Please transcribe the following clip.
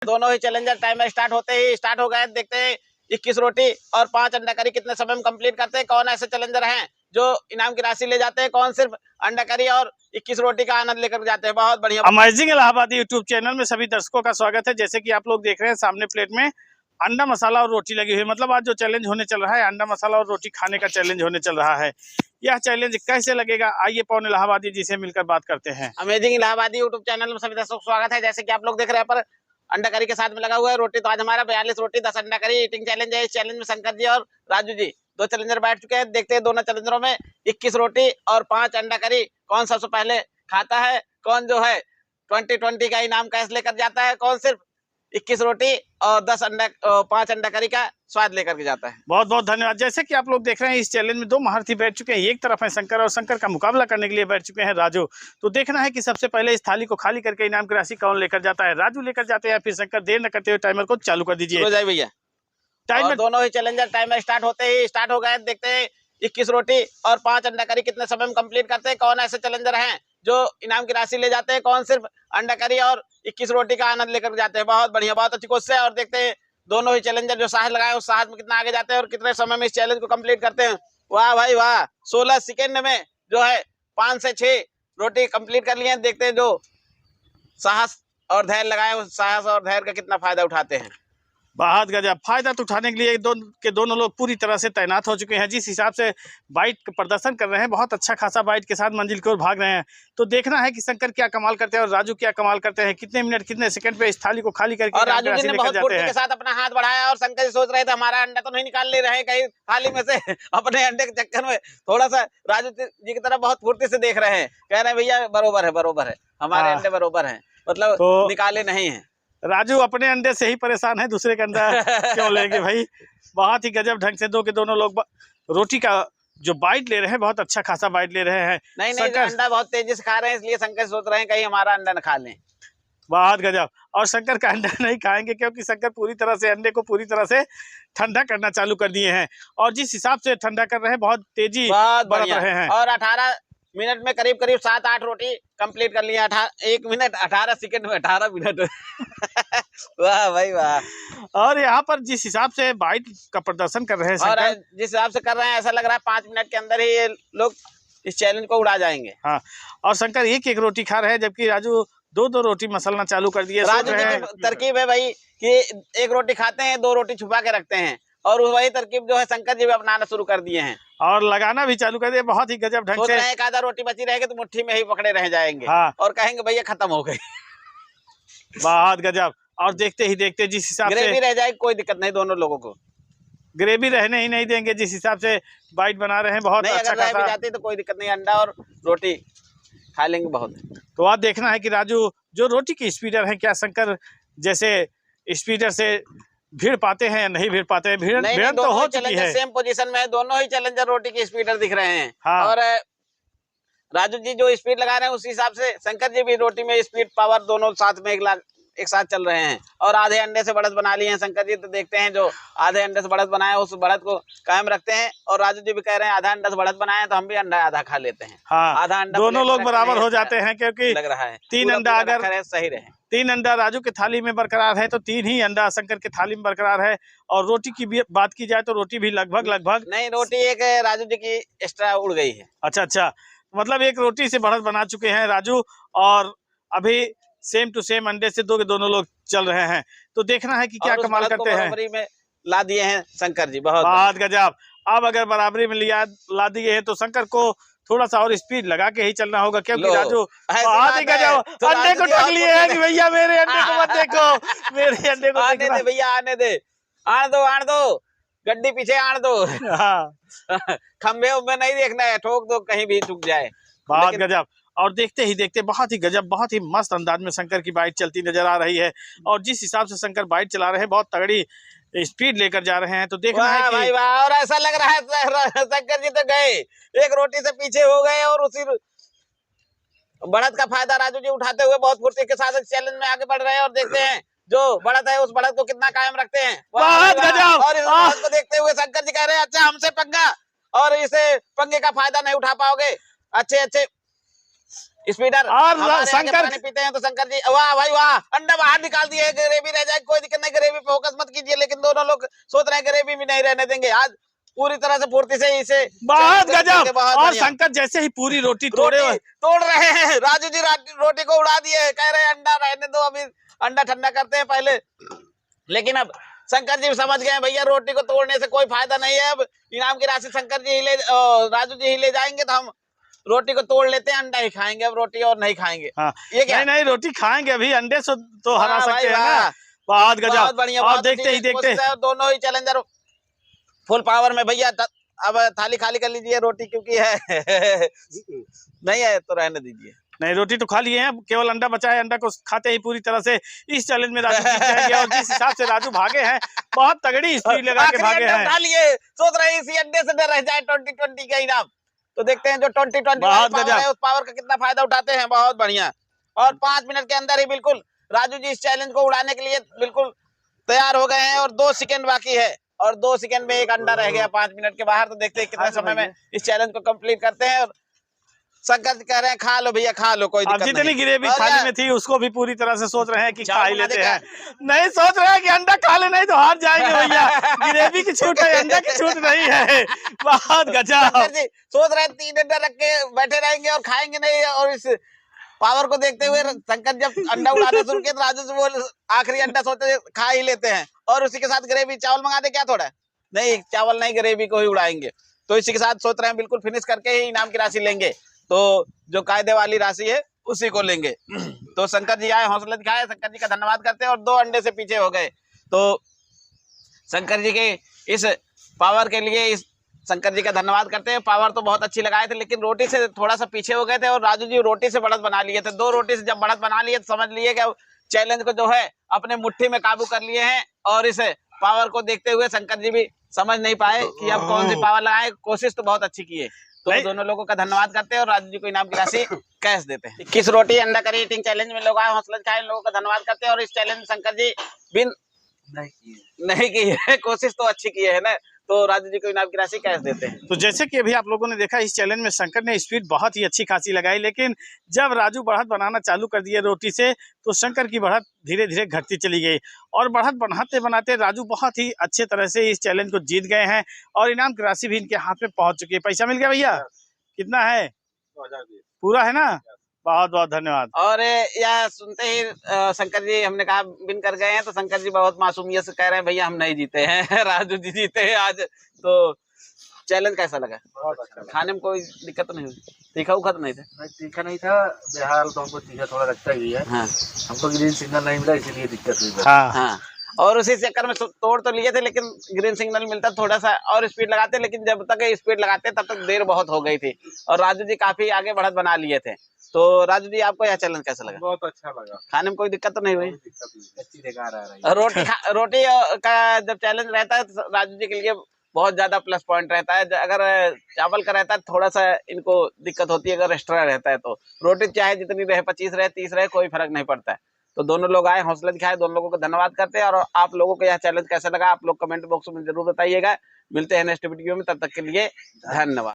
दोनों ही challenger timer start हो गए। देखते हैं 21 रोटी और 5 अंडा करी कितने समय में कंप्लीट करते हैं। कौन ऐसे चैलेंजर हैं जो इनाम की राशि ले जाते हैं, कौन सिर्फ अंडा करी और 21 रोटी का आनंद लेकर जाते हैं। बहुत बढ़िया। अमेजिंग इलाहाबादी यूट्यूब चैनल में सभी दर्शकों का स्वागत है। जैसे कि आप लोग देख रहे हैं सामने प्लेट में अंडा मसाला और रोटी लगी हुई, मतलब आज जो चैलेंज होने चल रहा है अंडा मसाला और रोटी खाने का चैलेंज होने चल रहा है। यह चैलेंज कैसे लगेगा, आइए पवन इलाहाबादी जी से मिलकर बात करते हैं। अमेजिंग इलाहाबादी यूट्यूब चैनल में सभी दर्शकों का स्वागत है। जैसे कि आप लोग देख रहे हैं पर अंडा करी के साथ में लगा हुआ है रोटी। तो आज हमारा 42 रोटी 10 अंडा करी ईटिंग चैलेंज है। इस चैलेंज में शंकर जी और राजू जी दो चैलेंजर बैठ चुके हैं। देखते हैं दोनों चैलेंजरों में 21 रोटी और 5 अंडा करी कौन सबसे पहले खाता है, कौन जो है 2020 का इनाम कैश लेकर जाता है, कौन सिर्फ 21 रोटी और 5 अंडा करी का स्वाद लेकर के जाता है। बहुत बहुत धन्यवाद। जैसे कि आप लोग देख रहे हैं इस चैलेंज में दो महारथी बैठ चुके हैं। एक तरफ है शंकर और शंकर का मुकाबला करने के लिए बैठ चुके हैं राजू। तो देखना है कि सबसे पहले इस थाली को खाली करके इनाम की राशि कौन लेकर जाता है, राजू लेकर जाते हैं फिर शंकर। देर न करते हुए टाइमर को चालू कर दीजिए। भैया टाइमर दोनों ही चैलेंजर टाइमर स्टार्ट हो गए। देखते हैं 21 रोटी और 5 अंडा करी कितने समय में कंप्लीट करते हैं। कौन ऐसे चैलेंजर हैं जो इनाम की राशि ले जाते हैं, कौन सिर्फ अंडा करी और 21 रोटी का आनंद लेकर जाते हैं। बहुत बढ़िया, बहुत अच्छी कोशिश है। और देखते हैं दोनों ही चैलेंजर जो साहस लगाए उस साहस में कितना आगे जाते हैं और कितने समय में इस चैलेंज को कंप्लीट करते हैं। वाह भाई वाह, 16 सेकेंड में जो है 5 से 6 रोटी कंप्लीट कर लिए। देखते हैं जो साहस और धैर्य लगाए उस साहस और धैर्य का कितना फायदा उठाते हैं। बहुत गजब। फायदा तो उठाने के लिए दोनों लोग पूरी तरह से तैनात हो चुके हैं। जिस हिसाब से बाइट का प्रदर्शन कर रहे हैं, बहुत अच्छा खासा बाइट के साथ मंजिल की ओर भाग रहे हैं। तो देखना है कि शंकर क्या कमाल करते हैं और राजू क्या कमाल करते हैं, कितने मिनट कितने सेकंड पे इस थाली को खाली करके और राजू जी ने बहुत फुर्ती के साथ अपना हाथ बढ़ाया और शंकर जी सोच रहे थे हमारा अंडा तो नहीं निकाल ले रहे कहीं थाली में से अपने अंडे के चक्कर में थोड़ा सा राजू जी की तरफ बहुत फुर्ती से देख रहे हैं। कह रहे हैं भैया बरोबर है हमारे अंडे बरोबर है, मतलब तो निकाले नहीं है। राजू अपने अंडे से ही परेशान है, दूसरे का अंडा क्यों लेंगे भाई। बहुत ही गजब ढंग से दोनों लोग रोटी का जो बाइट ले रहे हैं, बहुत अच्छा खासा बाइट ले रहे हैं। नहीं अंडा बहुत तेजी से खा रहे हैं, इसलिए शंकर सोच रहे हैं कहीं हमारा अंडा न खा लें। बहुत गजब। और शंकर का अंडा नहीं खाएंगे क्योंकि शंकर पूरी तरह से अंडे को पूरी तरह से ठंडा करना चालू कर दिए हैं और जिस हिसाब से ठंडा कर रहे हैं बहुत तेजी बरत रहे हैं। और 18 मिनट में करीब 7-8 रोटी कंप्लीट कर लिया। 1 मिनट 18 सेकंड में 18 मिनट वाह भाई वाह। और यहाँ पर जिस हिसाब से बाइट का प्रदर्शन कर रहे हैं और जिस हिसाब से कर रहे हैं ऐसा लग रहा है 5 मिनट के अंदर ही ये लोग इस चैलेंज को उड़ा जाएंगे। हाँ, और शंकर एक रोटी खा रहे हैं जबकि राजू 2 रोटी मसलना चालू कर दिए। राजू जी की तरकीब है भाई कि 1 रोटी खाते हैं 2 रोटी छुपा के रखते हैं और वही तरकीब जो है शंकर जी भी अपनाना शुरू कर दिए हैं और लगाना भी चालू कर दिए। बहुत ही गजब ढंग से। एक आधा रोटी बची रहेगी तो मुट्ठी में ही पकड़े रह जाएंगे। हाँ। और कहेंगे भैया खत्म हो गई। बहुत गजब। और देखते ही देखते जिस हिसाब से ग्रेवी रह जाएगी कोई दिक्कत नहीं, दोनों लोगों को ग्रेवी रहने ही नहीं देंगे। जिस हिसाब से बाइट बना रहे हैं बहुत अच्छा खासा। रह भी जाती तो कोई दिक्कत नहीं, अंडा और रोटी खा लेंगे बहुत। तो आप देखना है कि राजू जो रोटी की स्पीडर है, क्या शंकर जैसे स्पीडर से भीड़ पाते हैं या नहीं भीड़ पाते हैं। भीड़ तो हो चुकी है। सेम पोजीशन में है, दोनों ही चैलेंजर रोटी की स्पीडर दिख रहे हैं। हाँ। और राजू जी जो स्पीड लगा रहे हैं उस हिसाब से शंकर जी भी रोटी में स्पीड पावर दोनों साथ में एक साथ चल रहे हैं। और आधे अंडे से बढ़त बना लिए हैं शंकर जी। तो देखते हैं जो आधे अंडे से बढ़त बनाए उस बढ़त को कायम रखते हैं। और राजू जी भी कह रहे हैं आधा अंडा से बढ़त बनाए तो हम भी अंडा आधा खा लेते हैं। हाँ, आधा अंडा दोनों लोग बराबर हो जाते हैं क्योंकि लग रहा है 3 अंडा अगर सही रहे, 3 अंडा राजू के थाली में बरकरार है तो 3 ही अंडा शंकर के थाली में बरकरार है। और रोटी की भी बात की जाए तो रोटी भी लगभग नहीं, रोटी एक राजू जी की एक्स्ट्रा उड़ गई है। अच्छा, मतलब 1 रोटी से बढ़त बना चुके हैं राजू और अभी सेम टू सेम अंडे से दोनों लोग चल रहे हैं। तो देखना है कि क्या कमाल करते हैं। बराबरी में ला दिए हैं शंकर जी, बहुत गजब। अब अगर बराबरी में ला दिए हैं तो शंकर को थोड़ा सा और स्पीड लगा के ही चलना होगा क्योंकि राजू अंडे को टक लिए हैं कि भैया मेरे अंडे को मत देखो, मेरे अंडे को आने दे भैया, आने दो गड्डी पीछे आने दो। हाँ। खंबे उम्बे नहीं देखना है, ठोक दो कहीं भी चुक जाए। बहुत गजब। और देखते ही देखते बहुत ही गजब, बहुत ही मस्त अंदाज में शंकर की बाइट चलती नजर आ रही है। और जिस हिसाब से शंकर बाइट चला रहे हैं बहुत तगड़ी स्पीड लेकर जा रहे हैं। तो देखना है कि भाई वाह। और ऐसा लग रहा है शंकर जी तो गए 1 रोटी से पीछे हो गए और उसी बढ़त का फायदा राजू जी उठाते हुए बहुत फुर्ती के साथ चैलेंज में आगे बढ़ रहे हैं। और देखते हैं जो बढ़त है उस बढ़त को कितना कायम रखते हैं। बहुत गजब। और इस बढ़त को देखते हुए शंकर जी कह रहे हैं अच्छा हमसे पंगा और इसे पंगे का फायदा नहीं उठा पाओगे। अच्छे स्पीडर और हमारे आगे शंकर पानी पीते हैं तो शंकर जी वाह भाई वाह, अंडा बाहर निकाल दिए, ग्रेवी रह जाए कोई दिक्कत नहीं, ग्रेवी पे फोकस मत कीजिए, लेकिन दोनों लोग सोच रहे हैं ग्रेवी भी नहीं रहने देंगे। आज पूरी तरह से फुर्ती से इसे बहुत गजब। बहुत और बढ़िया। शंकर जैसे ही पूरी रोटी तोड़े रोटी तोड़ रहे हैं राजू जी, रोटी को उड़ा दिए, कह रहे हैं अंडा रहने दो, अभी अंडा ठंडा करते हैं पहले। लेकिन अब शंकर जी समझ गए भैया रोटी को तोड़ने से कोई फायदा नहीं है, अब इनाम की राशि शंकर जी ही राजू जी ही ले जाएंगे, तो हम रोटी को तोड़ लेते हैं, अंडा ही खाएंगे, अब रोटी और नहीं खाएंगे। हाँ, ये क्या? नहीं रोटी खाएंगे, अभी अंडे से तो हरा वाह सकते भाई हैं ना। वाह, बहुत गजब। बहुत बढ़िया, और बहुत देखते ही अच्छी देखते कोशिश है, दोनों ही चैलेंजर फुल पावर में भैया। अब थाली खाली कर लीजिए रोटी, क्योंकि है नहीं है तो रहने दीजिए। नहीं रोटी तो खा लिए हैं, केवल अंडा बचा है, अंडा को खाते ही पूरी तरह से इस चैलेंज में राजू जीत जाएंगे। और जिस हिसाब से राजू भागे हैं, बहुत तगड़ी स्पीड लगा के भागे हैं। उठा लिए, सोच रहे हैं इसी अंडे से रह जाए 2020 का इनाम। तो देखते हैं जो 2020 बहुत पावर है उस पावर का कितना फायदा उठाते हैं। बहुत बढ़िया। और 5 मिनट के अंदर ही बिल्कुल राजू जी इस चैलेंज को उड़ाने के लिए बिल्कुल तैयार हो गए हैं, और 2 सेकंड बाकी है, और 2 सेकंड में एक अंडा रह गया 5 मिनट के बाहर। तो देखते हैं कितने समय में इस चैलेंज को कंप्लीट करते हैं। और शंकर जी कह रहे हैं खा लो भैया, खा लो, कोई दिक्कत नहीं। जितनी ग्रेवी थाली में थी उसको भी पूरी तरह से सोच रहे हैं कि खा ही लेते देगा। हैं। नहीं सोच रहे हैं कि अंडा खा ले, नहीं तो हार जाएंगे भैया। ग्रेवी की छूट है, अंडा की छूट नहीं है। बहुत गजब। शंकर जी सोच रहे हैं 3 अंडा रख के बैठे रहेंगे और खाएंगे नहीं, और इस पावर को देखते हुए शंकर जब अंडा उड़ाना शुरू किया तो राजू से बोल आखिरी अंडा सोचे खा ही लेते हैं, और उसी के साथ ग्रेवी। चावल मंगा दे क्या थोड़ा? नहीं चावल नहीं, ग्रेवी को ही उड़ाएंगे। तो इसी के साथ सोच रहे हैं बिल्कुल फिनिश करके ही इनाम की राशि लेंगे, तो जो कायदे वाली राशि है उसी को लेंगे। तो शंकर जी आए, हौसला दिखाए, शंकर जी का धन्यवाद करते हैं, और 2 अंडे से पीछे हो गए। तो शंकर जी के इस पावर के लिए इस शंकर जी का धन्यवाद करते हैं। पावर तो बहुत अच्छी लगाए थे, लेकिन रोटी से थोड़ा सा पीछे हो गए थे, और राजू जी रोटी से बढ़त बना लिए थे। 2 रोटी से जब बढ़त बना लिए तो समझ लिए कि चैलेंज को जो है अपने मुट्ठी में काबू कर लिए हैं। और इस पावर को देखते हुए शंकर जी भी समझ नहीं पाए कि अब कौन सी पावर लगाए। कोशिश तो बहुत अच्छी की है, तो दोनों लोगों का धन्यवाद करते हैं और राजू जी को इनाम की राशि कैश देते हैं। 21 रोटी अंडा करी ईटिंग चैलेंज में लोग आए, हौसला दिखाए, लोगों का धन्यवाद करते हैं। और इस चैलेंज शंकर जी बिन नहीं की है, कोशिश तो अच्छी की है ना, तो राजू जी को इनाम की राशि कैश देते हैं। तो जैसे कि अभी आप लोगों ने देखा, इस चैलेंज में शंकर ने स्पीड बहुत ही अच्छी खासी लगाई, लेकिन जब राजू बढ़त बनाना चालू कर दिए रोटी से, तो शंकर की बढ़त धीरे धीरे घटती चली गई। और बढ़त बनाते बनाते राजू बहुत ही अच्छे तरह से इस चैलेंज को जीत गए हैं, और इनाम की राशि भी इनके हाथ में पहुंच चुकी है। पैसा मिल गया भैया? कितना है? पूरा है ना? बहुत बहुत धन्यवाद। और यह सुनते ही शंकर जी, हमने कहा बिन कर गए हैं, तो शंकर जी बहुत मासूमियत से कह रहे हैं भैया हम नहीं जीते हैं, राजू जी जीते हैं आज। तो चैलेंज कैसा लगा? बहुत अच्छा लगा। खाने में कोई दिक्कत तो नहीं हुई? तीखा उखा तो नहीं था? नहीं तीखा नहीं था, बिहार तो हमको तीखा थोड़ा लगता ही है। हाँ हमको ग्रीन सिग्नल नहीं मिला, इसीलिए दिक्कत हुई। हाँ हाँ, और उसी चक्कर में तोड़ तो लिए थे, लेकिन ग्रीन सिग्नल मिलता थोड़ा सा और स्पीड लगाते, लेकिन जब तक स्पीड लगाते तब तक देर बहुत हो गई थी, और राजू जी काफी आगे बढ़त बना लिए थे। तो राजू जी आपको यह चैलेंज कैसा लगा? बहुत अच्छा लगा। खाने में कोई दिक्कत तो नहीं हुई? दिक्कत नहीं, अच्छी बेकार आ रही है। रोटी का जब चैलेंज रहता है तो राजू जी के लिए बहुत ज्यादा प्लस पॉइंट रहता है। अगर चावल का रहता है थोड़ा सा इनको दिक्कत होती है, अगर एक्स्ट्रा रहता है तो रोटी चाहे जितनी रहे, 25 रहे 30 रहे, कोई फर्क नहीं पड़ता है। तो दोनों लोग आए, हौसला दिखाए, दोनों लोगों को धन्यवाद करते हैं। और आप लोगों को यह चैलेंज कैसा लगा आप लोग कमेंट बॉक्स में जरूर बताइएगा। मिलते हैं नेक्स्ट वीडियो में, तब तक के लिए धन्यवाद।